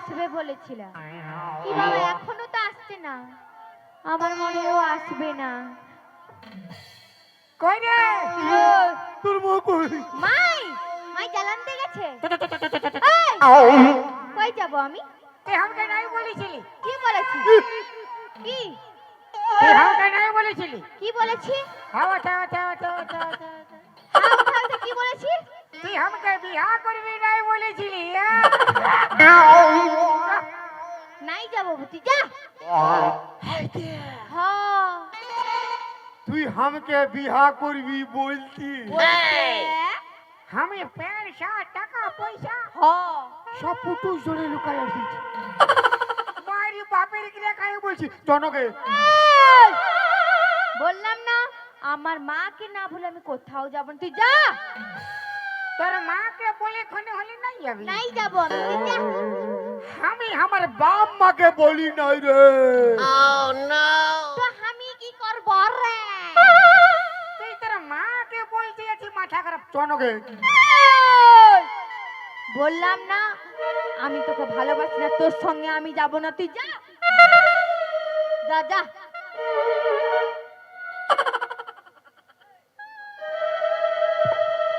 আসবে বলেছিল, কি বাবা এখনো তো আসছে না, আমার মনে হয় ও আসবে না। কই রে তোর বউ কই? মাই মাই জ্বালানতে গেছে। কই যাব আমি? তুই আমাকে নাই বলেছিলি? কি বলেছি? কি তুই আমাকে নাই বলেছিলি? কি বলেছি? হাওয়া হাওয়া হাওয়া হাও খাও তো কি বলেছি? তুই আমাকে বিয়া করবি নাই বলেছিলি? নাই যাব বুঝি যা। হ্যাঁ তুই আমাকে বিহা করবি বলতি? আমি প্যান্ট শার্ট টাকা পয়সা হ্যাঁ সব পুতুল জোরে লুকায় আসিস। মারি বাপের গিরে কাই বলছি জনকে বললাম না আমার মাকে না ভুলে আমি কোথাও যাব না, তুই যা। তোর মাকে বলে খনে হলে নাই যাবি? নাই যাব আমি, তুই যা। আমি আমার বাপ মাকে বলি নাই রে। তো আমি কি করব রে? তুই তোর মাকে বলতে আছি মাথা খারাপ। জনকে বললাম না আমি তোকে ভালোবাসি না, তোর সঙ্গে আমি যাব না, তুই যা যা যা।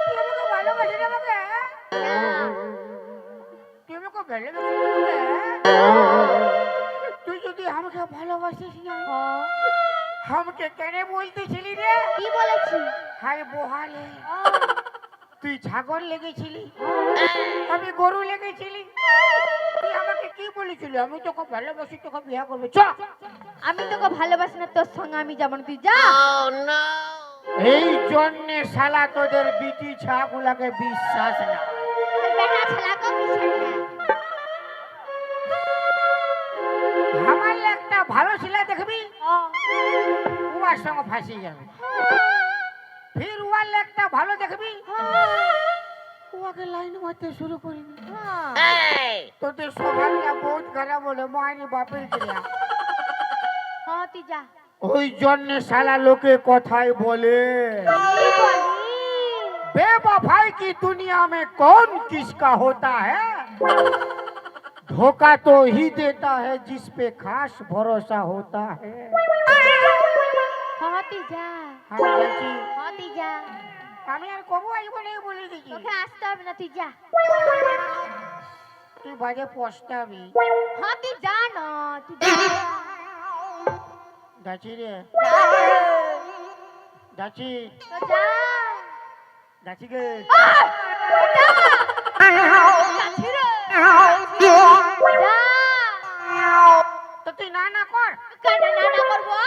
তুই আমাকে ভালোবাসি না আমাকে? তুই আমাকে ভালোবাসি না আমাকে? তুই যদি আমাকে ভালোবাসিস না আমাকে কেন বলতেছিলি রে? কি বলেছি? হাই বহালে তুই ছাগল লেগেছিলি, আমি গরু লেগেছিলি, তুই আমাকে কি বলেছিলি? আমি তোকে ভালোবাসি, তোকে বিয়ে করবো। চ আমি তোকে ভালোবাসি না, তোর সঙ্গে আমি যাব না, তুই যা। এই জন্যে শালা তোদের বিটি ছাগুলাকে বিশ্বাস না। বেটা ছেলেকে বিশ্বাস না। আমার একটা ভালো ছেলে দেখবি উয়ার সঙ্গে ফাঁসি যাবে, ফির উয়ার একটা ভালো দেখবি উয়াকে লাইন মারতে শুরু করিনি। তোদের স্বভাবটা বহুত খারাপ বলে মায়ের বাপের ক্রিয়া। হ্যাঁ তুই যা। ওই জন্য শালা লোকে কথাই বলে কি বলি? बेवफाई की दुनिया में कौन किसका होता है, धोखा तो ही देता है जिस पे खास भरोसा होता है। হ্যাঁ তুই যা। আমি বলছি হ্যাঁ তুই যা। আমি আর কবু আসবো না বলে দিচ্ছি। তোকে আসতে হবে না, তুই যা। তুই বাজে পস্তাবি। হ্যাঁ তুই যা না, তুই যা। যাচ্ছি রে যাচ্ছি তো যা। যাচ্ছি গে। যাচ্ছি রে। যা। তো তুই না না কর। কেন না না করবো?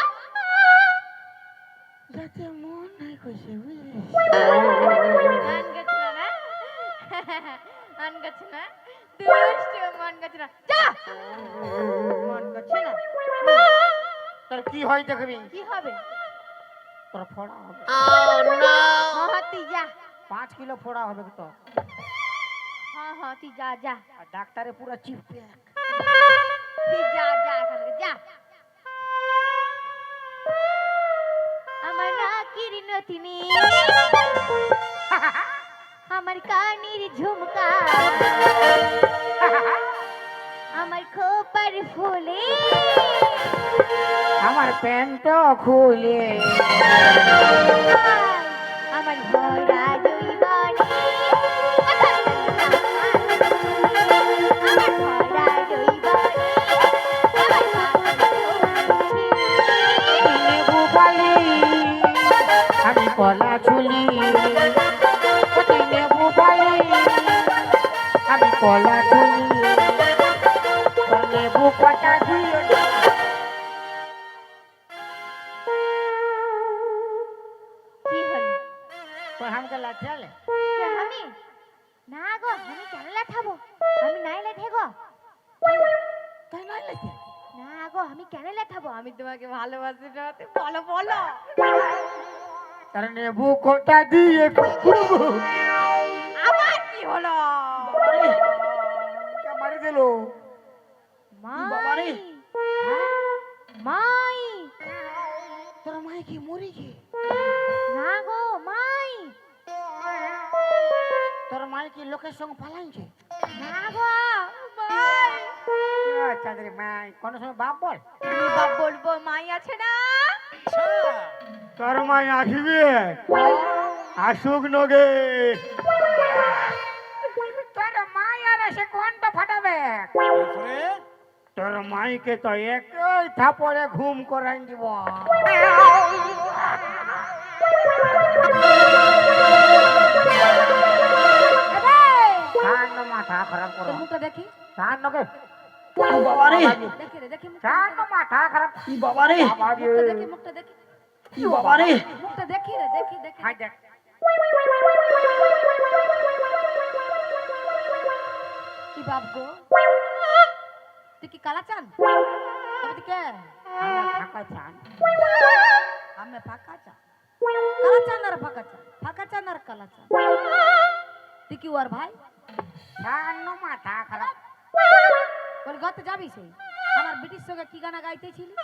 যাতে মন নাই কইছে বুঝলি। মন গেছে না না? মন গেছে না? দুষ্টু মন গেছে না, যা। মন গেছে না। তোর কি হয় দেখবি? কি হবে? তোর ফোড়া হবে। হ্যাঁ তুই যা। 5 কিলো ফোড়া হবে তো। হ্যাঁ হ্যাঁ তুই যা যা। আর ডাক্তারে পুরো চিপে। তুই যা যা এখান থেকে যা। আমার নাকির নথিনি, আমার কানের ঝুমকা, আমার খোপার ফুলে, আমার প্যান্ট খুলে, আমার ভরা জৈবনে, আমার ভরা জৈবনে, লেবু বালি, আমি কলা চুলি, তুই লেবু বালি, আমি কলা চুলি, তোর লেবু কটা দিয়ে। কি হলো? তোর আমাকে লাচালে? কে আমি? না গো আমি কেন লাঠাবো? আমি নাই লাঠে গো। তাই নয় লেখে। না গো আমি কেন লাঠাবো? আমি তোমাকে ভালোবাসি না। বলো বলো। তার নেবু কোটা দিয়ে আবার কি হলো? মারি দিল। মাই মাই তোর মাই কি মরি কি? না গো মাই তোর মাই কি লোকের সঙ্গে পালাইছে? না গো মাই চাঁদের মাই কোন সময় বাপ বল। আমি বাপ বলবো, মাই আছে না? তোর মাই আসবে, আসুক নগে। তোর মাই আর এসে কোনটা ফাটাবে? তোর মাইকে তো একই থাপড়ে ঘুম করাই দিব। ঠান্ডা মাথা খারাপ করো। তোর মুখটা দেখি, ঠান্ডাকে বাবারে দেখি রে, দেখি মুখটা, ঠান্ডা মাথা খারাপ। ই বাবারে মুখটা দেখি, মুখটা দেখি, ই বাবারে মুখটা দেখি রে, দেখি দেখি। হাই দেখ। কি বাপ গো, তুই কি কালা চান? তুমি কে? আমরা থাকা চান। আমি ফাঁকা চান, কালা চান আর ফাঁকা চান, ফাঁকা চান আর কালা চান। তুই কি ওর ভাই? ঠান্ডা মাথা খারাপ। বলে গত যাবি সেই আমার ব্রিটিশ সঙ্গে কি গানা গাইতেছিলি?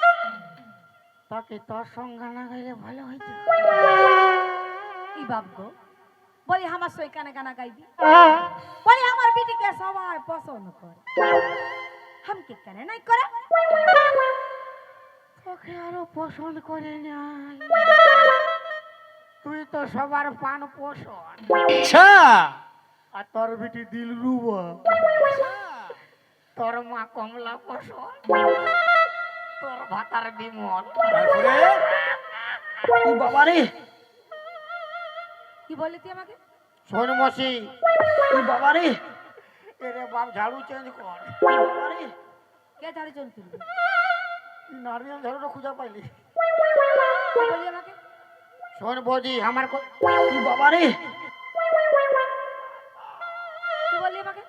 তোকে তোর সঙ্গে না গাইলে ভালো হইতো। ই বাপ গো, বলি আমার সই কানে গানা গাইবি? বলি আমার বিটিকে সবাই পছন্দ করে, হামকে কেন নাই করে? তোকে আরো পছন্দ করে নাই। তুই তো সবার পান পোষণ। আর তোর বেটি দিল রুবা, তোর মা কমলা পোষণ, তোর ভাতার বিমল। ই বাবারে কি বললি তুই আমাকে? শোন মসি, ই বাবারে এরে বাপ ঝাড়ু চেঞ্জ কর। ই বাবারে কে ঝাড়ি চল তুলবি? তুই নারিয়েল ঝাড়ুটা খুঁজে পাইলি? কি বললি আমাকে? শোন বৌদি, আমার ই বাবারে কি বললি আমাকে?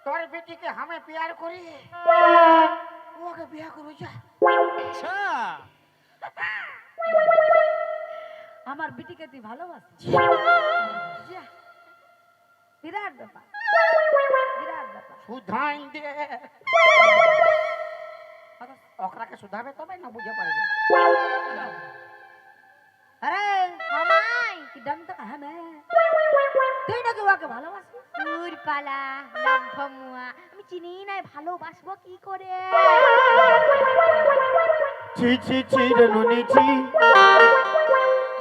তোর বেটিকে আমি প্যার করি, ওকে বিয়া করবো যা। আমার বিটিকে তুই ভালোবাসিস? যা, বিরাট ব্যাপার, বিরাট ব্যাপার। সুধাই দে। ওকরাকে সুধাবে তবে না বুঝে পারবে। আরে মামাই কি দম তো কাহা মে, তুই নাকি ওকে ভালোবাসিস? দূর পালা লম্ফমুয়া, আমি চিনি নাই, ভালোবাসবো কি করে? ছি ছি ছি রে নুনি ছি,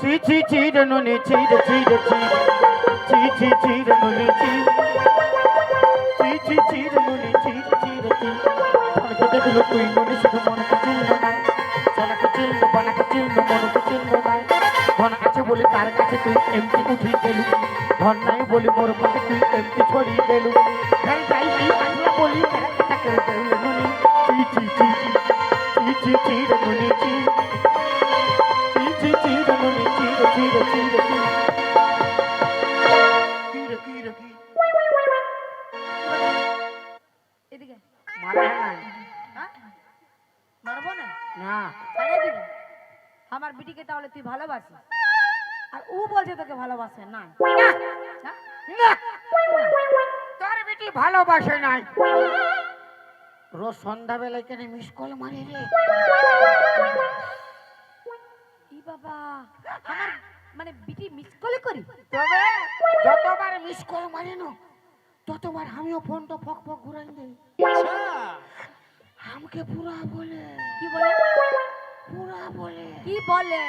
ছি ছি ছি রে নুনি ছি রে ছি রে ছি, ছি ছি ছি রে নুনি ছি, ছি ছি ছি রে নুনি ছি রে ছি রে ছি। তোকে দেখলো তুই নুনি শুধু মনকে চিনল নাই, সোনাকে চিনল বানাকে চিনল মনকে চিনল নাই। ধন আছে বলে তার কাছে তুই এমনি উঠি গেলু, ধন নাই বলি মোর কাছে তুই এমনি ছড়ি গেলু। এই যাই এই পাগলা বলি এরা কথা কেউ কেউ নুনি। ছি ছি ছি ছি ছি ছি রে নুনি ছি, ছি ছি ছি রে নুনি ছি রে ছি রে ছি রে ছি। কি রে কি রে কি? এদিকে মারা নাই হ্যাঁ, মারবো না, না। ছাড়িয়ে দিবি। আমার বিটিকে তাহলে তুই ভালোবাসিস, আর ও বলছে তোকে ভালোবাসে না? না? না, তোর বেটি ভালোবাসে নাই। রোজ সন্ধ্যাবেলায় কেন মিস কল মারে রে? ই বাবা, আমার মানে বিটি মিস কলে করি? তবে যতবার মিস কল মারে না, ততবার আমিও ফোনটা ফক ফক ঘুরাই দেই। আমাকে পুরা বলে, কি বলে? পুরা বলে কি বলে?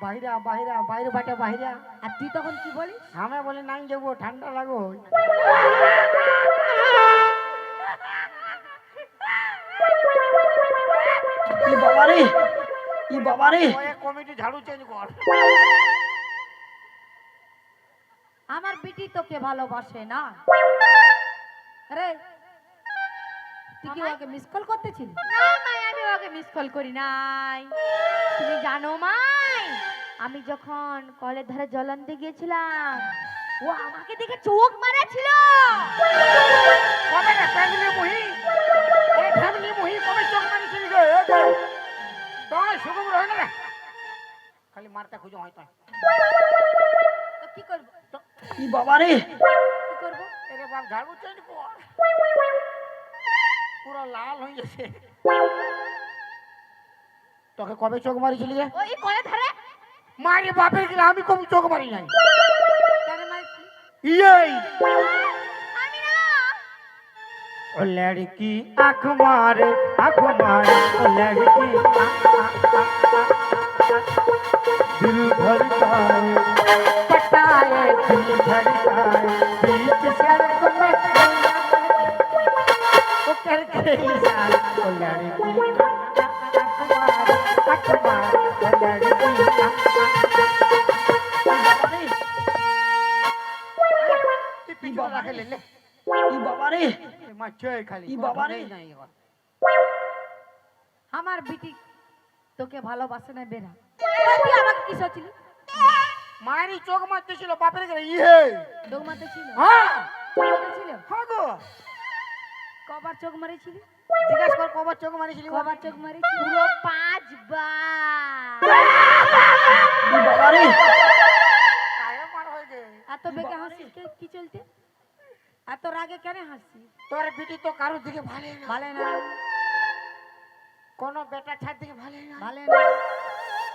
বাইরা বাইরা বাইরে বাটে বাইরা। আর তুই তখন কি বলিস? আমি বলে নাই যাবো, ঠান্ডা লাগো। ই বাবারে ই বাবারে ওই কমিটি ঝাড়ু চেঞ্জ কর। আমার বিটি তোকে ভালোবাসে না রে। তুই কি ওকে মিস কল করতেছিলি? না মাই, আমি ওকে মিস কল করি নাই। তুমি জানো মাই, আমি যখন কলের ধারে জল আনতে গিয়েছিলাম, ও আমাকে দেখে চোখ মারাছিল। কবে রে ফ্যামিলি মুহি, এই ফ্যামিলি মুহি কবে চোখ মারিছিল রে? তোর সুগম রহে না রে, খালি মারতে খুঁজো হয়তো। তো কি করব? ই বাবারে কি করব? এরে বাপ ঝাড়ু চেঞ্জ কর, পুরো লাল হয়ে গেছে। তোকে কবে চোখ মারিছিলি রে? ওই কলের ধারে। মারি বাপের গেলে আমি কবে চোখ মারি নাই। কেন মারছিলি? ইয়েই আমি না, ओ लड़की आँख मारे ओ लड़की दिल धड़काए पटाए दिल धड़काए बीच सड़क में वो करके इशारा ओ लड़की आँख मारे ओ लड़की ই বাবা রে ले ই বাবা রে মাছই খালি ই বাবা রে। নাই এখন। আমার বিটি তোকে ভালোবাসে না বেরা তুই আমাকে কি সচিলি মায়েরই চোখ মারতেছিল বাপের ঘরে ইয়ে দৌমাতে ছিল হ্যাঁ চোখ মারেছিল হ্যাঁ গো কবার চোখ মারেছিলি জিজ্ঞেস কর কবার চোখ মারিছিলি কবার চোখ মারেছিলি পুরো 5 বার। ই বাবা রে কায়ে মার হয়ে গে এত বেগে হাসিস কি চলতে এত রাগে কেন হাসছিস তোর বিটি তো কারোর দিকে ভালো না ভালো না কোনো বেটা ছাড় দিকে ভালো না ভালো না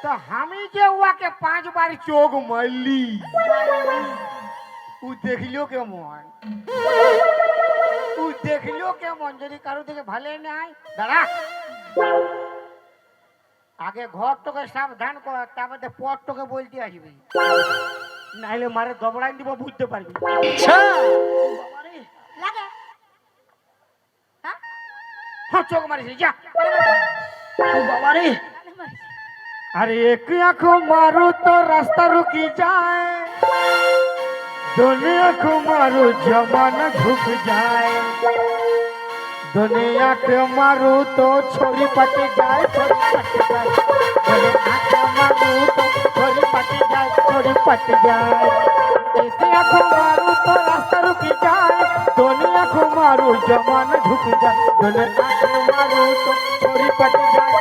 তো আমি যে ওকে 5 বার চোখ মারলি ও দেখলো কেমন ও দেখলো কেমন যদি কারোর দিকে ভালো নাই দাঁড়া আগে ঘর তোকে সাবধান কর তারপরে পর তোকে বলতে আসবি নাইলে মারে দবড়াই দিব বুঝতে পারবি ই বাবা রে লাগে হ্যাঁ হ্যাঁ চোখ মারিস যা ই বাবা রে কেন মারিস अरे एक आँख मारो तो रास्ता रुकी जाए दोनों आँख मारो जमाना झुक जाए दोनों आँख मारो तो छोरी पट जाए छोरी पट जाए दोनों आँख मारो तो छोरी पट जाए छोरी पट जाए एक आँख मारो तो रास्ता रुकी जाए दोनों आँख मारो जमाना झुक जाए दोनों आँख मारो तो छोरी पट जाए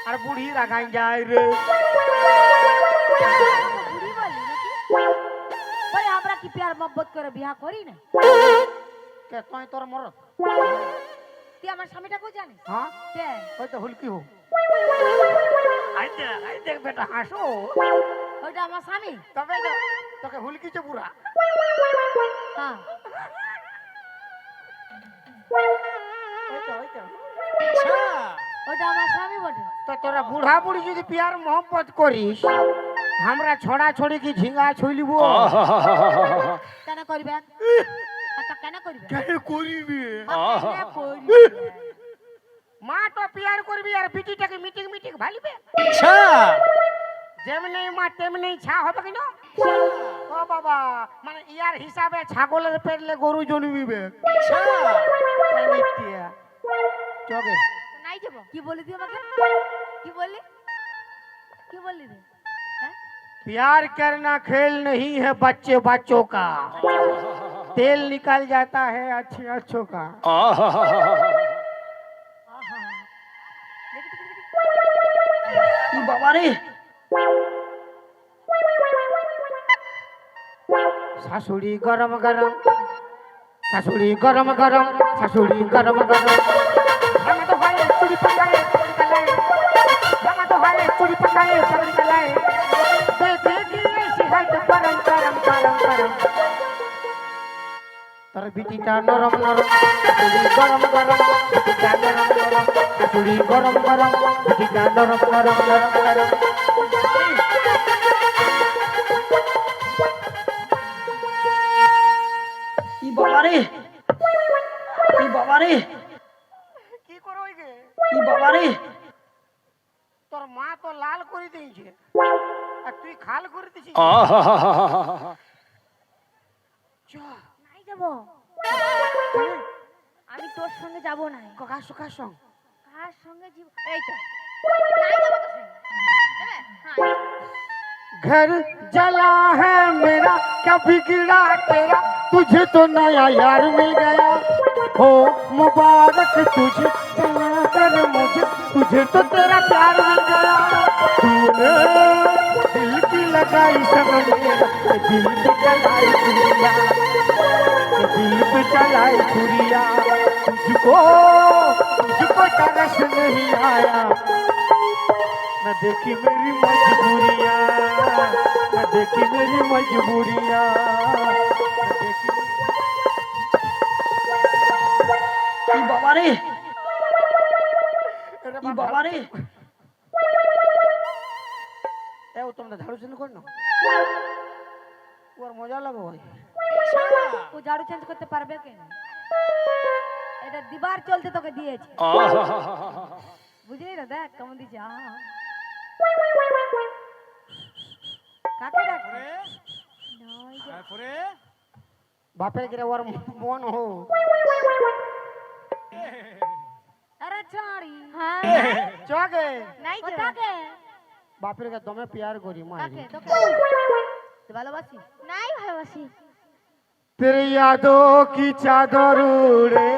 আর বুড়ি রাগাই যায় রে বুড়ি বলি নাকি বলে আমরা কি প্যার মোহব্বত করে বিয়া করি না কে তুই তোর মরদ তুই আমার স্বামীটাকেও জানিস হ্যাঁ কে ওই তো হুলকি হো আই দেখ বেটা হাসো ওইটা আমার স্বামী তবে তো তোকে হুলকিছে পুরা হ্যাঁ ওই তো ওইটা আমার স্বামী বটে তো তোরা বুড়া বুড়ি যদি প্যার মোহব্বত করিস আমরা ছড়া ছড়ি কি ঝিঙ্গা ছইলিব কেন করবে তা কেন করবে কেন করিবি কেন করবে? মা তো প্যার করবি আর বিটিটাকে মিটিং মিটিং ভালিবে যেমনি মা তেমনি ছা হবে কেন ও বাবা মানে ইয়ার হিসাবে ছাগলের পেটলে গরু জন্মিবে চবে নাই যাব কি বলি তুই আমাকে কি বললি কি বললি রে হ্যাঁ प्यार करना खेल नहीं है बच्चे बच्चों का तेल निकल जाता है अच्छे अच्छों का আহা দেখি দেখি, দেখি ই বাবা রে শাশুড়ি গরম গরম শাশুড়ি গরম গরম শাশুড়ি গরম গরম রামা তো হয় চুরি পাকায় চুরি কালায় রামা তো হয় চুরি পাকায় চুরি কালায় দে দে গিয়ে সিহাত গরম গরম গরম গরম তোর বিটিটা নরম নরম শাশুড়ি গরম গরম বিটিটা নরম নরম শাশুড়ি গরম গরম বিটিটা নরম নরম নরম নরম ই বাবা রে ই বাবা রে কি করো গে ই বাবা রে তোর মা তো লাল করে দিয়েছে আর তুই খাল করে দিছিস চ নাই যাব আমি তোর সঙ্গে যাব না কাকা সুখা সং কার সঙ্গে জীব এই তো নাই যাব তোর সঙ্গে দেবে হ্যাঁ घर जला है मेरा क्या बिगड़ा तेरा तुझे तो नया यार मिल गया हो मुबारक तुझे चला कर मुझे तुझे तो तेरा प्यार मिल गया तूने दिल की लगाई सनम दिल पे चलाई छुरिया दिल पे चलाई छुरिया तुझको तरस नहीं आया न देखी मेरी मजबूरियाँ न देखी मेरी मजबूरियाँ न देखी রে এটা ই বাবা রে এও তোমরা ঝাড়ু চেঞ্জ কর না ওর মজা লাগে ভাই ও ঝাড়ু চেঞ্জ করতে পারবে কেন? এটা দিবার চলতে তোকে দিয়েছে, বুঝলি না? দেখ কেমন দিচ্ছে। কাকে ডাকছে? বাপের গিরে ওর মন হো আরে ছাড়ি। হ্যাঁ চকে নাই যে কোথাকে? বাপের কে দমে প্যার করি কাকে? মারি তোকে তুই ভালোবাসিস? নাই ভালোবাসি। तेरी यादों की चादर उड़े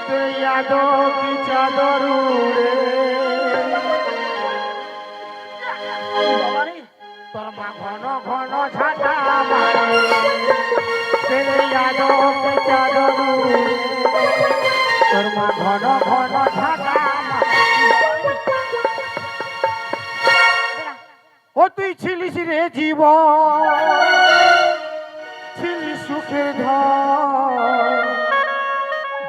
तेरी यादों की चादर उड़े বাবা রে তোর মা ঘন ঘন ঝাঁটা মারে तेरी यादों की चादर उड़े তোর মা ঘন ঘন ঝাঁটা বেরা। ও তুই ছিলিস রে জীবন ছিলি সুখের ধন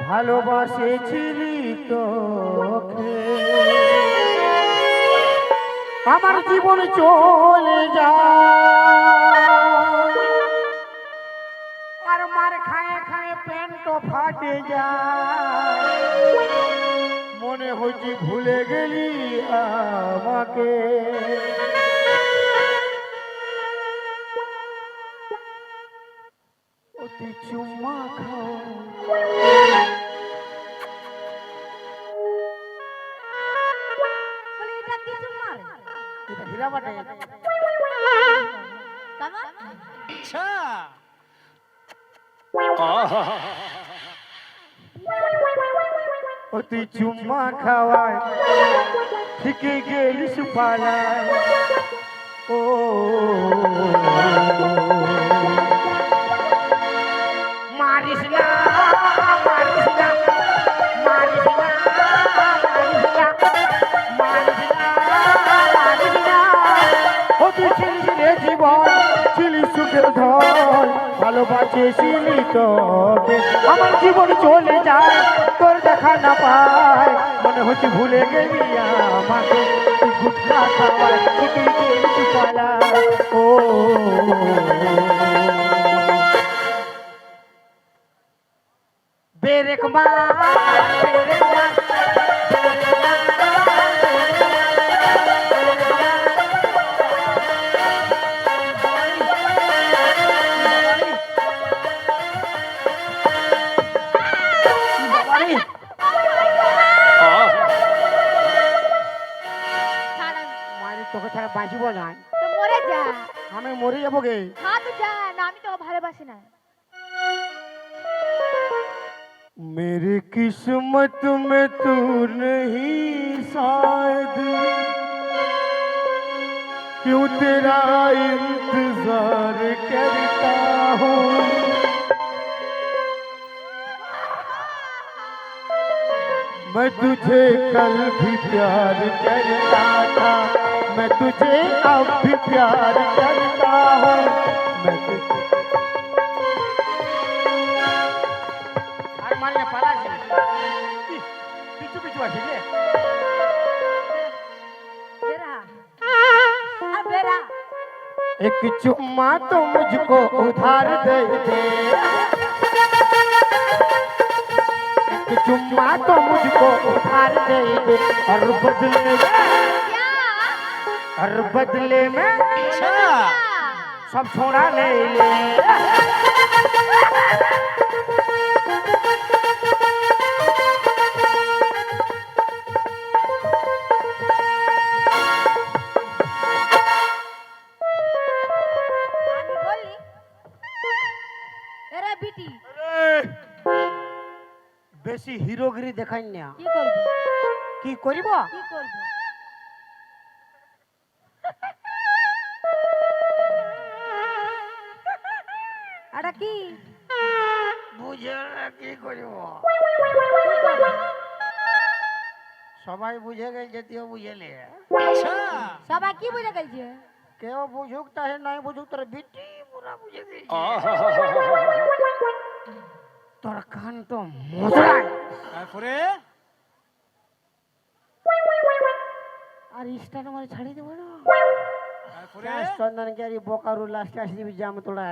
ভালোবাসেছিলি তোকে আমার জীবন চলে যায় আর মার খায়ে খায়ে পেন্ট ফাটে যায় মনে হচ্ছে ভুলে গেলি আমাকে ও তুই চুম্মা খাও বলি এটা কি চুম্মার? এটা হীরা বাটে কেমন? ও তুই চুম্মা খাওয়ায় ঠিকই গেলিস পালায় ও মারিস না মারিস না মারিস না মারিস না মারিস না ও তুই ছিলিস রে জীবন ছিলি সুখের ধন ভালোবাসেছিলি তোকে আমার জীবন চলে যায় তোর দেখা না পায় মনে হচ্ছে ভুলে গেলি আমাকে তুই গুটলা খাওয়ায় ঠিকই গেলিস পালায় ও বেরেক মা বেরেক মা বাবা রে ছাড় মারি তোকে ছাড়া বাঁচিব না তো মরে যা। আমি মরে যাবো গে হ্যাঁ তো যা না, আমি তো ভালোবাসি না। मेरी किस्मत में तू नहीं शायद क्यों तेरा इंतजार करता हूँ मैं तुझे कल भी प्यार करता था मैं तुझे अब भी प्यार करता हूँ मैं तुझे আর মারলে পালাছি পিছু পিছু আসি রে বেরা। আর বেরা। एक चुम्मा तो मुझको उधार दे दे एक चुम्मा तो मुझको उधार दे दे और क्या? बदले में सब छोड़ा ले ले আমি বললি এরা বিটি বেশি হিরোগিরি দেখাই না কি করবি? কি করিব কি করবি? এটা কি? বুঝে না কি করিব কি করবি? সবাই বুঝে গেছে তুইও বুঝেলে সবাই কি বুঝে গেছে? কেউ বুঝুক তাহে নাই বুঝুক, তোর বিটি পুরা বুঝে দিয়েছে। তোর কান তো মশাই। তারপরে আর স্টার মারে ছাড়ি দেবো না। তারপরে চন্দন গিয়ে বোকারু লাস্টে আসি দিবি জাম তোলা।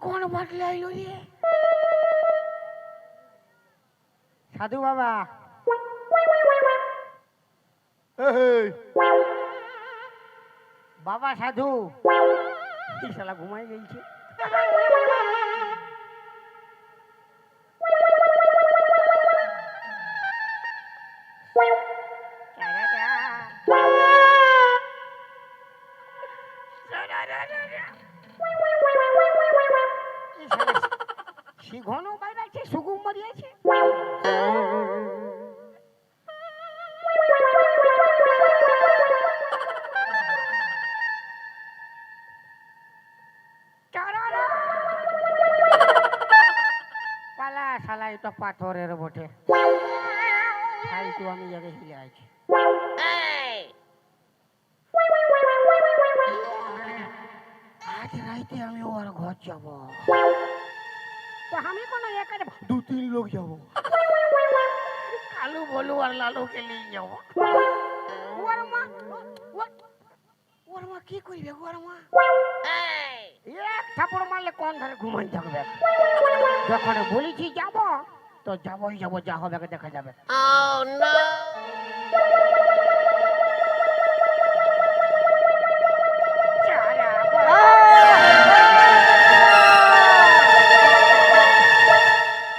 কোন বাটলে আইলো রে? সাধু বাবা। বাবা সাধু। এই শালা ঘুমাই গেছে। ঘন বাইরে আছে, সুগুম মরিয়াছে। পালা শালা, এটা পাথরের বটে। ফালতু আমি যাকে হিলে আছি। আজ রাইতে আমি ওর ঘর যাব। তো আমি কোনো এখানে 2-3 লোক যাব। কালু বলু আর লালুকে নিয়ে যাব। ওর মা কি করবে? ওর মা এক থাপড় মারলে কোন ধারে ঘুমাই থাকবে। যখন বলেছি যাব তো যাবই যাব, যা হবে দেখা যাবে।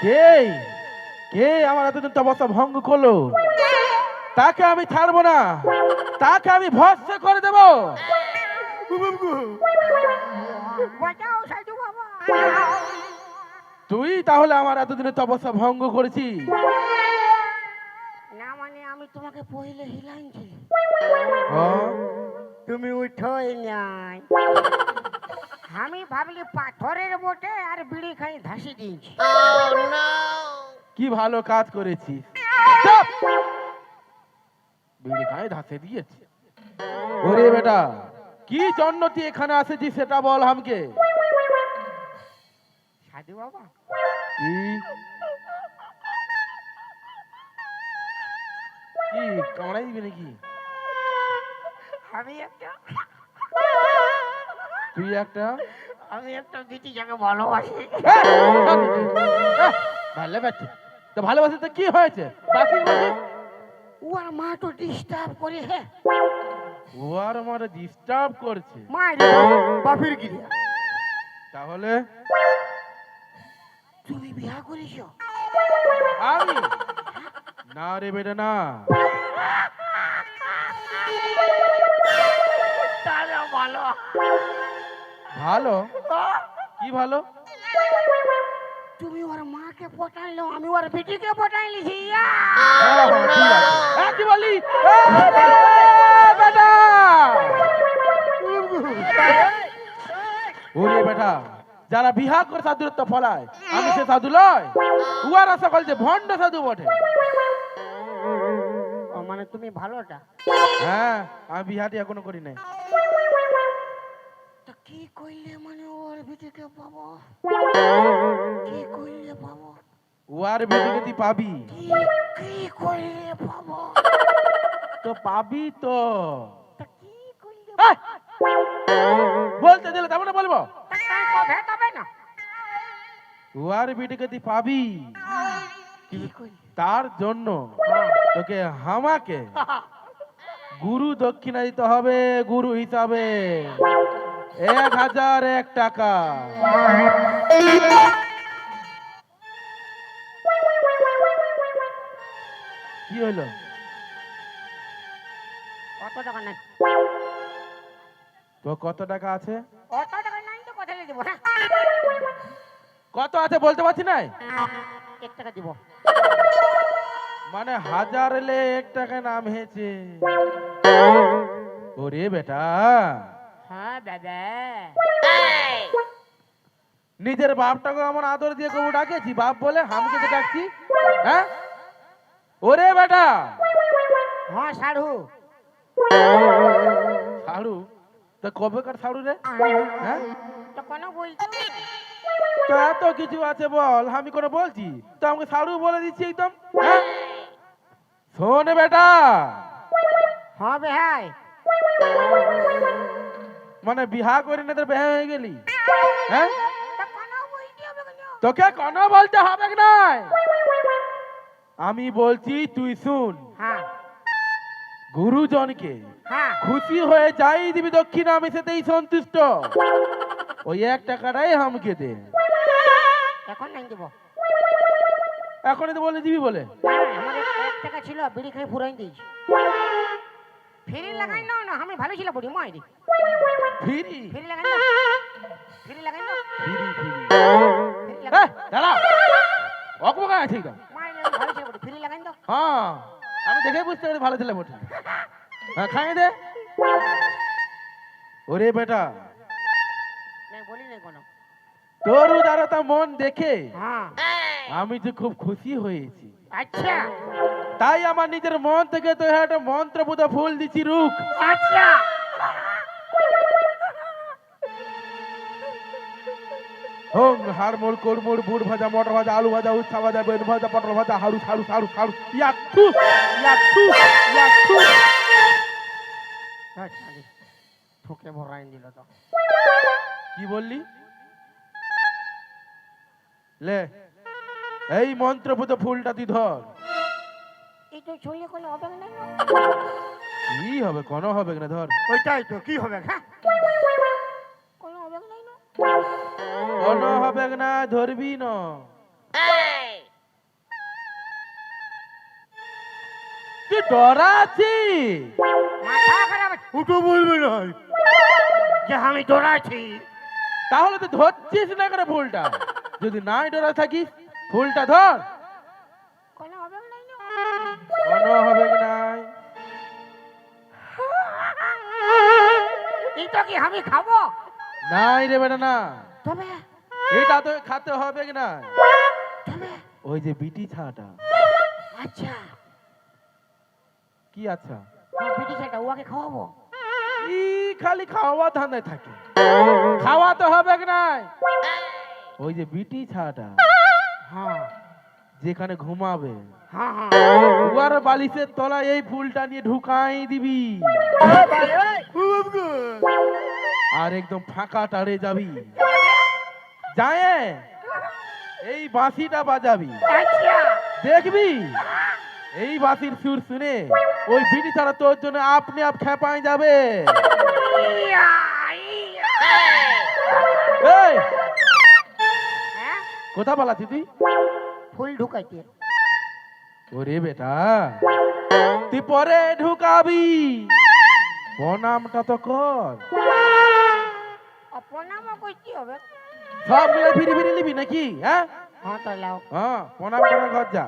কে কে আমার এতদিন তপস্যা ভঙ্গ করলো, তাকে আমি ছাড়বো না, তাকে আমি ভস্ম করে দেব। বাঁচাও সাধু বাবা। তুই তাহলে আমার এতদিনের তপস্যা ভঙ্গ করেছিস? না মানে আমি তোমাকে পहिले হিলাইছি, হ্যাঁ? তুমি উঠোই নাই। আমি ভাবলি পাথরের বটে আর বিড়ি খাই ধাসি দিয়েছি। কি ভালো কাজ করেছিস। চুপ! বিড়ি খাই ধাসে দিয়েছি। ওরে বেটা, কি জন্য তুই এখানে আসেছিস সেটা বল আমাকে। সাধু বাবা, কি কি কামড়াই দিবি নাকি? আমি একটা তুই একটা বিটি যাকে ভালোবাসি। ভালোবাসি তো ভালোবাসি তো কি হয়েছে? বাসি বাসি ওর মা তো ডিস্টার্ব করে। হে ও আর আমার ডিস্টার্ব করছে। মা বাপের গিরিয়া। তাহলে তুমি বিয়া করেছ? আমি না রে বেটা না। তাহলে ভালো। ভালো? কি ভালো? তুমি ওর মাকে পটাইলো, আমি ওর বেটিকে পটাই লিছি। কি বলি বেটা? ওরে বেটা, যারা বিহা করে সাধুত্ব ফলায়, আমি সে সাধু লয়। উয়ারা সকল যে ভণ্ড সাধু বটে। মানে তুমি ভালোটা? হ্যাঁ, আমি বিহাটি এখনো করি নাই। তা কি কইলে মানে ওর বেটিকে পাবো? কি কইলে পাবো? উয়ার বেটিকে তুই পাবি কি কইলে পাবো? তো পাবি তো। তা কি কইলে বলতে দিলে তেমন বলবো। কবে তবে না? উয়ার বিটিকে তুই পাবি, তার জন্য তোকে আমাকে গুরু দক্ষিণা দিতে হবে, গুরু হিসাবে 1001 টাকা। কি হলো? কত টাকা নাই? তো কত টাকা আছে? কত টাকা নাই তো কথা দেবো না। কত আছে বলতে পারছি না। 1 টাকা দিব। মানে 1000 এলে 1 টাকা নাম হয়েছে। ওরে বেটা, হ্যাঁ দাদা। নিজের বাপটাকে আমার আদর দিয়ে কবু ডাকেছি বাপ বলে, হামকে তো ডাকছি? হ্যাঁ ওরে বেটা। হ্যাঁ সাড়ু। সাড়ু? তো কবেকার সাড়ু রে? হ্যাঁ তো কোন বলছো? তো এত কিছু আছে বল, আমি কোনো বলছি তো আমাকে সাড়ু বলে দিচ্ছি একদম? হ্যাঁ শোন বেটা, হ্যাঁ ভাই। মানে বিহা করে না তোর বিয়ে হয়ে গেলি? হ্যাঁ তো কোন বলতে হবে কেন? তোকে কোনো বলতে হবে না, আমি বলছি তুই শুন। হ্যাঁ গুরুজনকে হ্যাঁ। খুশি হয়ে যাই দিবি দক্ষিণ, আমি সেটাই সন্তুষ্ট। ওই 1 টাকাটাই আমাকে দে। এখন নাই দিব। এখনই তো বলে দিবি বলে। আমার 1 টাকা ছিল, বিড়ি খাই ফুরাই দিয়েছি। ফ্রি লাগাই না না, আমি ভালো ছিল বুড়ি মাই দি। ফ্রি ফ্রি লাগাই না, ফ্রি লাগাই না, ফ্রি ফ্রি ফ্রি লাগাই দাঁড়া, অকবকা আছে একদম। মাই ভালো ছিল বুড়ি, ফ্রি লাগাই না। হ্যাঁ আমি দেখে বুঝতে পারি ভালো ছেলে বটে। হ্যাঁ খাই দে। ওরে বেটা, নাই বলি নাই কোনো। তোর উদারতা মন দেখে হ্যাঁ আমি তো খুব খুশি হয়েছি। আচ্ছা তাই আমার নিজের মন থেকে তো একটা মন্ত্রপুত ফুল দিছি রুখ। আচ্ছা। হোম হাড়মোড় কোড়মোড় বুট ভাজা মটর ভাজা আলু ভাজা উচ্ছা ভাজা বেন ভাজা পটল ভাজা হাড়ু ছাড়ু ছাড়ু ছাড়ু ইয়াকু ইয়াকু ইয়াকু। আচ্ছা ঠুকে ভরাই দিল তো। কি বললি? লে এই মন্ত্রপুত ফুলটা তুই ধর। এই তো ছুঁলে কোনো হবে না। কি হবে? কোনো হবে না, ধর। ওইটাই তো কি হবে? হ্যাঁ কোনো হবে না। কোনো হবে না, ধরবি না। তুই ডরাচ্ছি? মাথা খারাপ। উঠো বলবে না যে আমি ডরাচ্ছি। তাহলে তুই ধরছিস না করে ফুলটা? যদি নাই ডরা থাকিস ফুলটা ধর। কোনো হবে না। কোনো হবে নাই। এটা কি আমি খাবো? নাই রে বেটা না, তবে এটা তো খেতে হবে না। তবে ওই যে বিটি ছাটা। আচ্ছা কি আচ্ছা? বিটি সেটা ওকে খাওয়াবো। ই খালি খাওয়া ধান্দায় থাকে, খাওয়া তো হবে নাই। ওই যে বিটি ছাটা হ্যাঁ যেখানে ঘুমাবে হ্যাঁ হ্যাঁ। উয়ার বালিশের তলায় এই ফুলটা নিয়ে ঢুকাই দিবি, আর একদম ফাঁকা টাড়ে যাবি, যায় এই বাঁশিটা বাজাবি, আচ্ছা দেখবি এই বাঁশির সুর শুনে ওই বিড়ি ছাড়া তোর জন্য আপনি আপ খেপাই যাবে। ইয়া, ইয়া। এই হ্যাঁ কোথা পালাচ্ছি তুই? ফুল ঢুকাইতে। ওরে বেটা, তুই পরে ঢুকাবি, প্রণামটা তো কর। অপনামা কইতে হবে। সবগুলো ফিরি ফিরি নিবি নাকি? হ্যাঁ হ্যাঁ তো লাও। হ্যাঁ প্রণাম করার ঘর যা।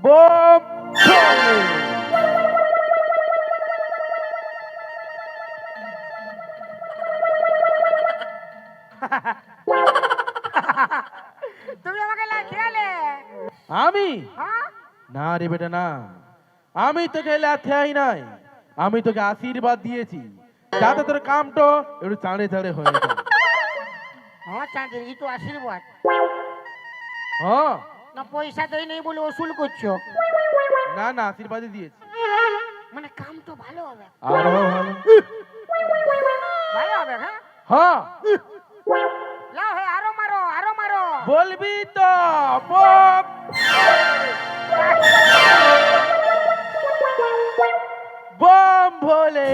বোম ছড়ে। তুমি আমাকে লা খেয়ালে। আমি হ্যাঁ না রে বেটা না, আমি তোকে লাথেই নাই, আমি তোকে আশীর্বাদ দিয়েছি যাতে তোর কামটা একটু চাঁড়ে চাঁড়ে হয়ে যায়। হ্যাঁ চাঁদের এই তো আশীর্বাদ। হ্যাঁ না পয়সা দেই নেই বলে ওসুল করছো। না না আশীর্বাদই দিয়েছি। মানে কাম তো ভালো হবে। আরো ভালো। ভালো হবে হ্যাঁ। হ্যাঁ লাও হে আরো মারো আরো মারো। বলবি তো বল। বম ভোলে।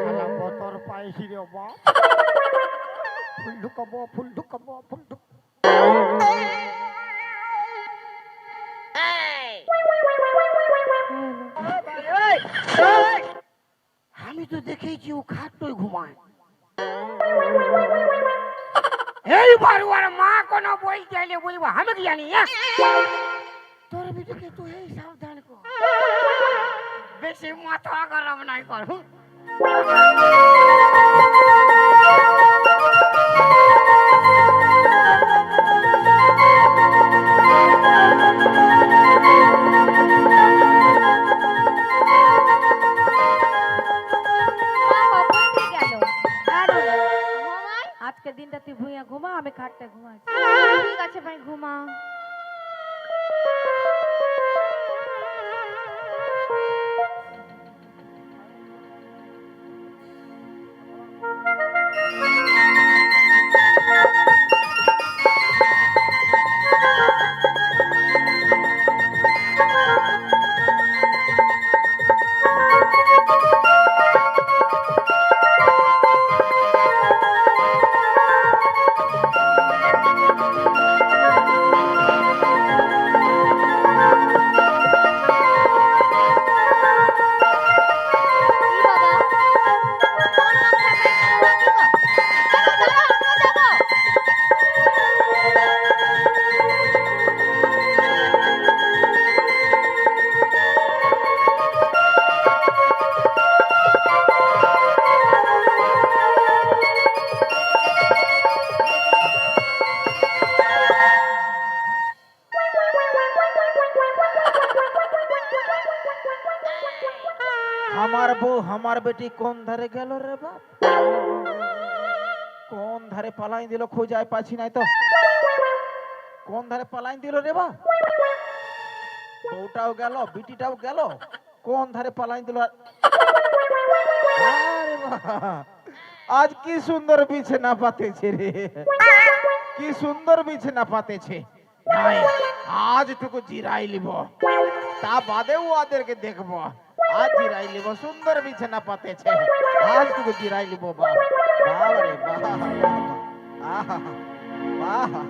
শালা বতর পাইছি রে বাপ। ফুল ঢুকাবো ফুল ঢুকাবো ফুল ঢুক আমি তো দেখেছি ও খাটই ঘুমায়। এইবার ওর মা কোনো বই চাইলে বলবো আমি কি জানি তোর বিটিকে তো এই সাবধান কর, বেশি মাথা গরম নাই কর। মা কখন থেকে গেল? ঘুমাই? আজকে দিনটা তুই ভুইয়া ঘুমা, আমি খাটটা ঘুমাচ্ছি। ঠিক আছে ভাই, ঘুমা। কি বাবা? আমার নাম খাতায় কি গো? দাঁড়াও, দাঁড়াও, আমরা যাবো। আমার বউ আমার বেটি কোন ধারে গেল রে বাপ? কোন ধারে পালাই দিল খোঁজায় পাচ্ছি নাই তো। কোন ধারে পালাই দিল রে বাপ? বউটাও গেল বিটিটাও গেল, কোন ধারে পালাই দিল? আরে বাবা, আজ কি সুন্দর বিছানা পাতেছে রে, কি সুন্দর বিছানা পাতেছে। নাই, আজ টুকু জিরাই লিব, তা বাদেও ওদেরকে দেখবো। আজ জিরাই লিব, সুন্দর বিছানা পাতেছে, আজ টুকু জিরাই লিব। বাবা রে বাবা, আহা আহা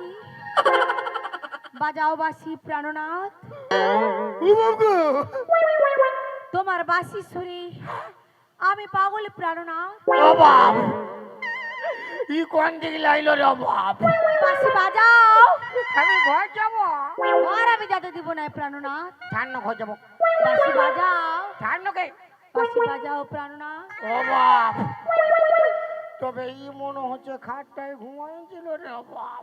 বাসি বাজাও বাসি প্রাণনাথ, তোমার বাসি সুরে আমি পাগল প্রাণনাথ। বাপ ই কোন দিকে লাইলো রে বাপ? বাসি বাজাও, আমি ঘর যাব। আর আমি যেতে দিব না প্রাণনাথ। ঠান্ডা ঘর যাব। বাসি বাজাও, ঠান্ডাকে বাসি বাজাও প্রাণনাথ। ও বাপ, তবে ই মনে হচ্ছে খাটটায় ঘুমাইছিল রে বাপ।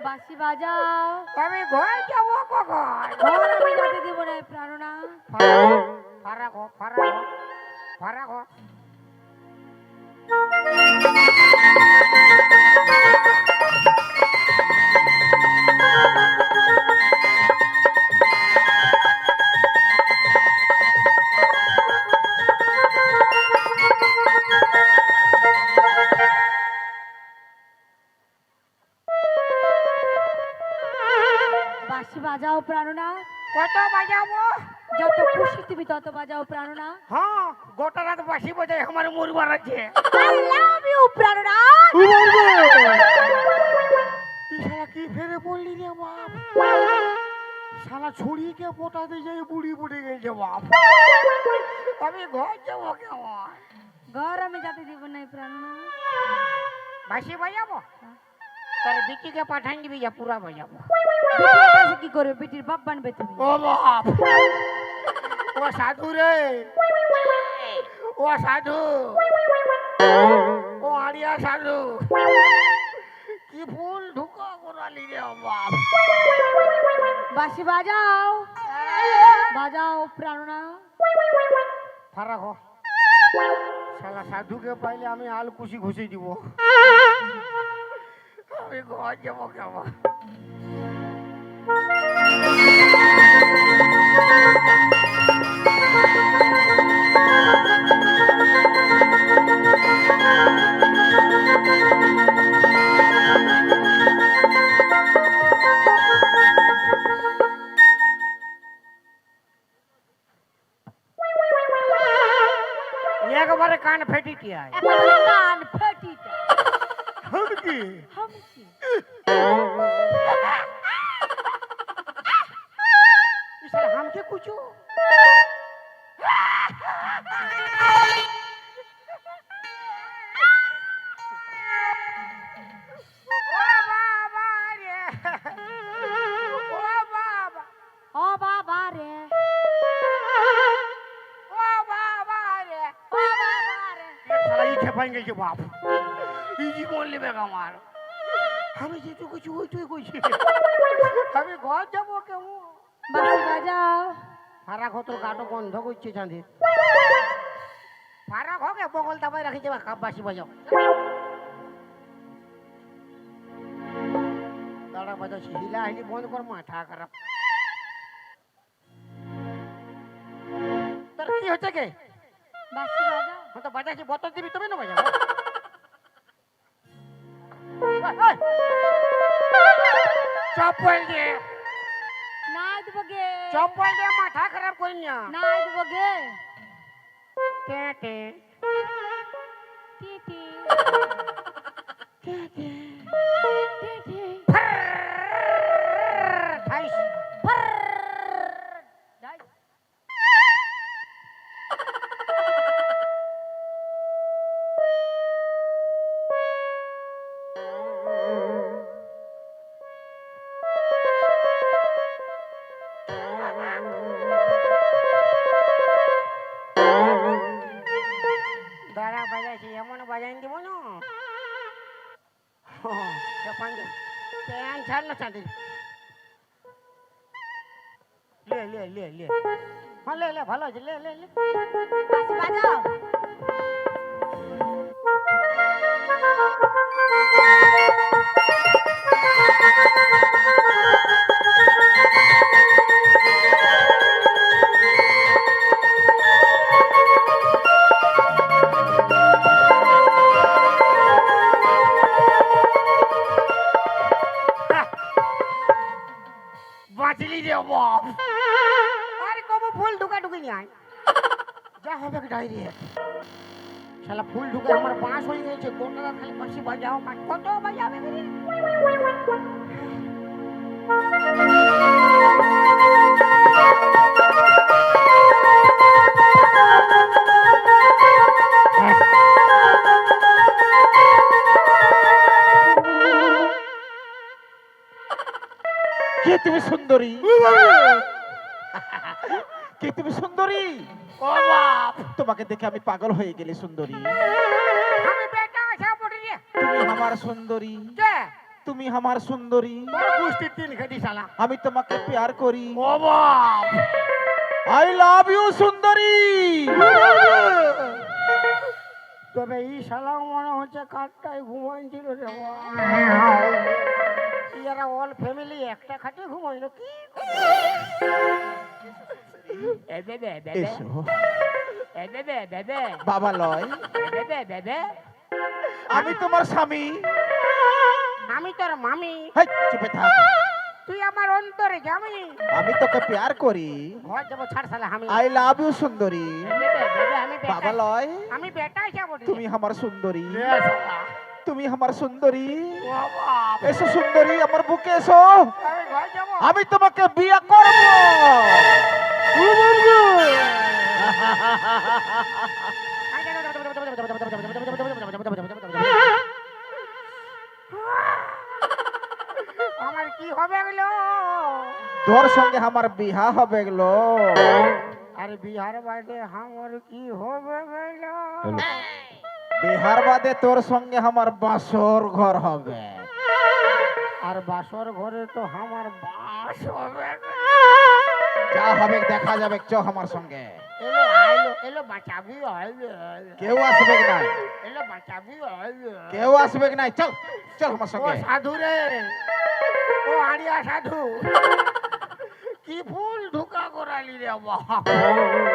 বাসি বাজাও, আমি ঘর যাব কখন? আর আমি যেতে দিব না প্রাণনাথ। ফারাক হ, ফারাক হ, ফারাক হ। বাসি বাজাও প্রাণনাথ, কত বাজাবো? যত খুশি তুমি তত বাজাও প্রাণনাথ। হ্যাঁ, গোটা রাত বাসি বাজাই আমার মরবার আছে। I love you প্রাণনাথ। ই শালা কি ফেরে বললি রে বাপ? শালা ছুরিকে পোটাতে যাই বুড়ি বুড়ি গেছে বাপ। আমি ঘর যাবো কেমন? ঘর আমি যেতে দিব না প্রাণনাথ। বাসি বাজাবো? তার বিটিকে পাঠান দিবি, যা পুরা বাজাবো। বিটির কাছে কি করবে? বিটির বাপ বানবে তুমি। ও বাপ, ও সাধু রে, ও সাধু, ও আরিয়া সাধু, কি ফুল ঢুকা করালি রে বাপ। বাসি বাজাও, বাজাও প্রাণনাথ। ফারাক হ। শালা সাধুকে পাইলে আমি আল কুশি ঘুষি দিব। আমি ঘর যাবো কেমন? একবারে কান ফেটি কি আয়? একেবারে কান ফাটিটা। কি হামকি। শালা হামকে কুচু। ও বাবা রে, ও বাবা রে, ও বাবা রে। শালা ই খেপাই গেছে বাপ। ই জীবন নেবে আমার। আমি যেটুকু কইছি ওইটুকুই কইছি। আমি ঘর যাবো কেমন? বাসি বাজাও, ফারাক হতো গাটো বন্ধ করছে চাঁদে। ফারাক হোকে বগল দাবাই রাখি যাবা, কাপ বাসি বাজাও। দাঁড়া বাজাচ্ছি, হিলা হিলি বন্ধ কর, মাথা খারাপ। তোর কি হচ্ছে কে? বাসি বাজাও। আমি তো বাজাচ্ছি, বোতল দিবি তবে না বাজাবো। চপ্পল দিয়ে, না দিব গে, চপ্পল দিয়ে মাথা খারাপ করি না। না দিব গে। টেটে টিটি, টেটে টিটি। ঠাইস। যাই। দাঁড়া বাজাইছি, এমন বাজাই দিব না। প্যান ছাড় না চাঁদি। লে লে লে লে, হ্যাঁ লে লে, ভালো আছে, লে লে লে। বাসি বাজাও। বাঁচলি রে বাপ। আরে কব ফুল ঢুকা ঢুকি নাই, যা হবে ডাইরেক্ট। শালা ফুল ঢুকে আমার বাঁশ হয়ে গেছে, গোটা রাত খালি বাঁশি বাজাও, কত বাজাবে রে? কে তুমি সুন্দরী? কে তুমি সুন্দরী? ও বাপ তোমাকে দেখে আমি পাগল হয়ে গেলি সুন্দরী। আমি বেটা আশা পড়ি রে তুমি আমার সুন্দরী, কে তুমি আমার সুন্দরী। তোর গুষ্টি তিন খেটি শালা আমি তোমাকে প্যার করি। ও বাপ আই লাভ ইউ সুন্দরী। তবে এই শালা মনে হচ্ছে কাঠটাই ঘুমাইছিল রে এরা অল ফ্যামিলি একটা খাটে ঘুমাইলো কি এসো বাবা লয়, আমি তোমার স্বামী। আমি তোর মামি হেই, চুপে থাক। তুই আমার অন্তরে জামি আমি তোকে প্যার করি। ঘর যাবো ছাড় শালা আমি আই লাভ ইউ সুন্দরী। আমি বাবা লয়, আমি বেটাই যাবো তুমি আমার সুন্দরী, তুমি আমার সুন্দরী। এসো সুন্দরী, আমার বুকে এসো। আমি ঘর যাবো আমি তোমাকে বিয়ে করব। আমার কি হবে গেলো তোর সঙ্গে আমার বিয়া হবে গেলো। আরে বিহার বাদে আমার কি হবে গেলো বিহার বাদে তোর সঙ্গে আমার বাসর ঘর হবে। আর বাসর ঘরে তো আমার বাস হবে যা হবে দেখা যাবে, চ আমার সঙ্গে। এলো আইলো এলো বাঁচাবি আইলো কেউ আসবে নাই, এলো বাঁচাবি আইলো কেউ আসবে নাই। চল চল আমার ও সঙ্গে। সাধু রে ও আড়িয়া সাধু কি ফুল ঢুকা করালি রে বাবা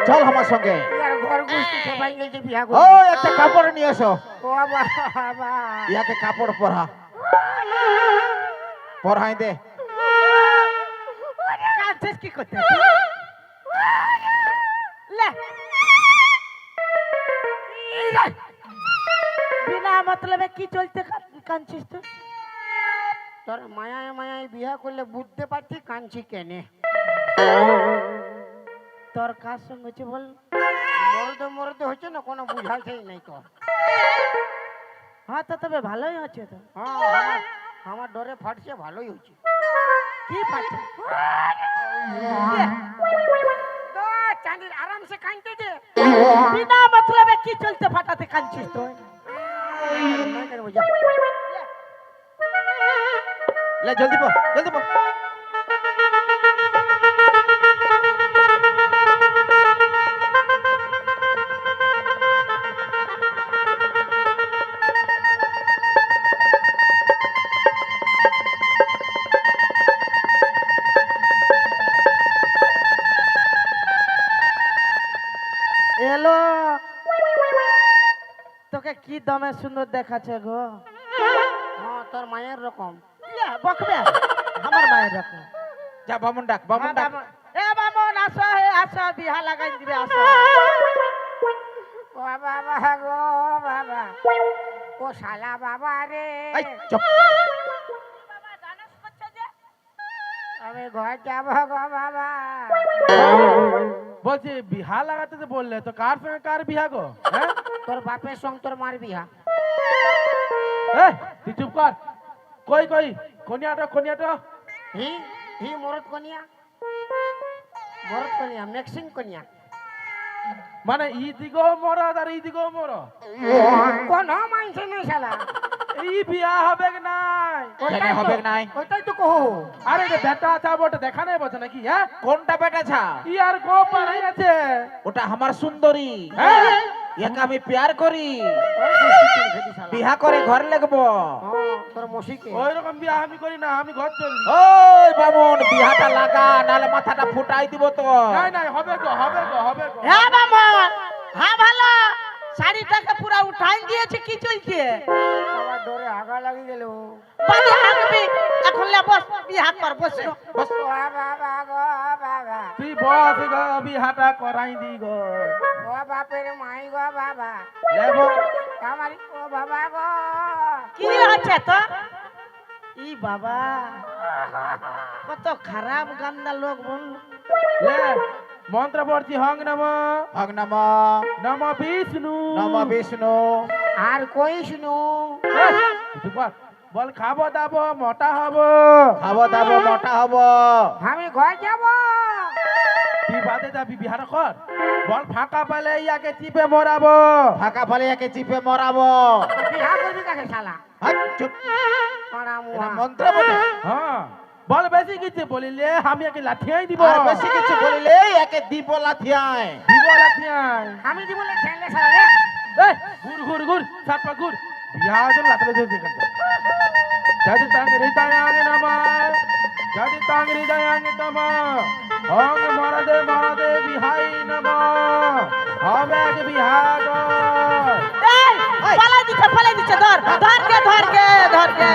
চল আমার সঙ্গে। ইয়ার ঘর গুষ্টি সবাই গেছে বিয়া ও করে একটা কাপড় নিয়ে এসো। ও বাবা ইয়াকে কাপড় পরা, পরাই দে। কাঁদছিস কি করতে বিনা মতলবে কি চলতে কাঁদছিস তুই? তোর মায়ায় মায়ায় বিয়া করলে বুঝতে পারছি কাঁদছি কেনে তোর কার সঙ্গে হচ্ছে বল? মরতে মরতে হচ্ছে না কোনো বুঝাইছেই নাই তো হ্যাঁ তো তবে ভালোই হচ্ছে তো। হ্যাঁ আমার ডরে ফাটছে ভালোই হচ্ছে কি পাচ্ছে? তো চাঁদির আরামসে কাঁদতে দে বিনা মতলবে কি চলতে ফাটাতে কাঁদছিস তুই? লে জলদি পর, জলদি পর। এলো তোকে কি দমে সুন্দর দেখাচ্ছে গো। হ্যাঁ তোর মায়ের রকম বকবে আমার মায়ের রকম। যা বামন ডাক, বামন ডাক। এ বামন আসো, হে আসো, বিহা লাগাই দিবে আসো। ও বাবা গো বাবা ও শালা বাবা রে এই চুপ। আমি ঘর যাবো গো বাবা বলছি বিহা লাগাতে তো বললে, তো কার সঙ্গে কার বিহা গো? হ্যাঁ তোর বাপের সঙ্গে তোর মার বিয়া এই, তুই চুপ কর। কই কই কনিয়াটা কনিয়াটা হি হি মরদ কনিয়া মরদ কনিয়া মিক্সিং কনিয়া মানে ই দিগো মরদ আর ই দিগো মরদ, কোন মানছে নেই শালা এই বিয়া হবে কি নাই? কেন হবে নাই? ওইটাই তো কহো আরে রে বেটা আছে বটে, দেখা নাই বলছে নাকি? হ্যাঁ কোনটা বেটা ছা? ই আর গো পারাই আছে। ওটা আমার সুন্দরী। হ্যাঁ ইয়াকে আমি প্যার করি, ওই গুষ্টি তিন খেটি শালা বিহা করে ঘর লাগবো। তোর মসিকে ওই রকম বিয়া আমি করি না, আমি ঘর চলি। ওই বামন বিহাটা লাগা, নালে মাথাটা ফুটাই দিব তো। নাই নাই হবে গো, হবে গো, হবে গো। হ্যাঁ বামন, হ্যাঁ ভালো, শাড়িটাকে পুরা উঠাই দিয়েছে, কি চলছে? আমার ডরে আগা লাগি গেল বাড়ি হাঁকবি, এখন লে বস, বিহা কর, বস। বস। ও বাবা গো বাবা তুই বস গো, বিহাটা করাই দি গো। ও বাপের মাই গো বাবা লেবো আমার ও বাবা গো কি হচ্ছে তো? ই বাবা, কত খারাপ গান্দা লোক বল। লে মন্ত্র পড়ছি হং নম ভগ নম নম বিষ্ণু নম বিষ্ণু। আর কই শুনু এই, চুপ কর। বল খাবো দাবো মোটা হব খাবো দাবো মোটা হব আমি ঘর যাব তুই বাদে যাবি বিহার কর বল ফাঁকা পেলে ইয়াকে চিপে মরাবো ফাঁকা ফালে একে চিপে মরাবো বিহা করবি কাকে শালা হাট, চুপ। মারা এটা মুয়া। মন্ত্র বটে হ্যাঁ বল বেশি কিছু বলিলে আমি একে লাঠিয়াই দিব আর বেশি কিছু বলিলে একে দিব লাথিয়ায় দিব লাঠিয়াই আমি দিব বলে ঠেলে শালা রে এই ঘুর ঘুর ঘুর সাত পা ঘুর বিহাজন লাতলে যে দেখন্ত যদি তাঙ্গরি দায়াঙ্গে নামা যদি তাঙ্গরি দায়াঙ্গে তামা অঙ্গ মরদে বিহাই নামা হবে এক বিহাগ পালাই দিচ্ছে ধর ধর কে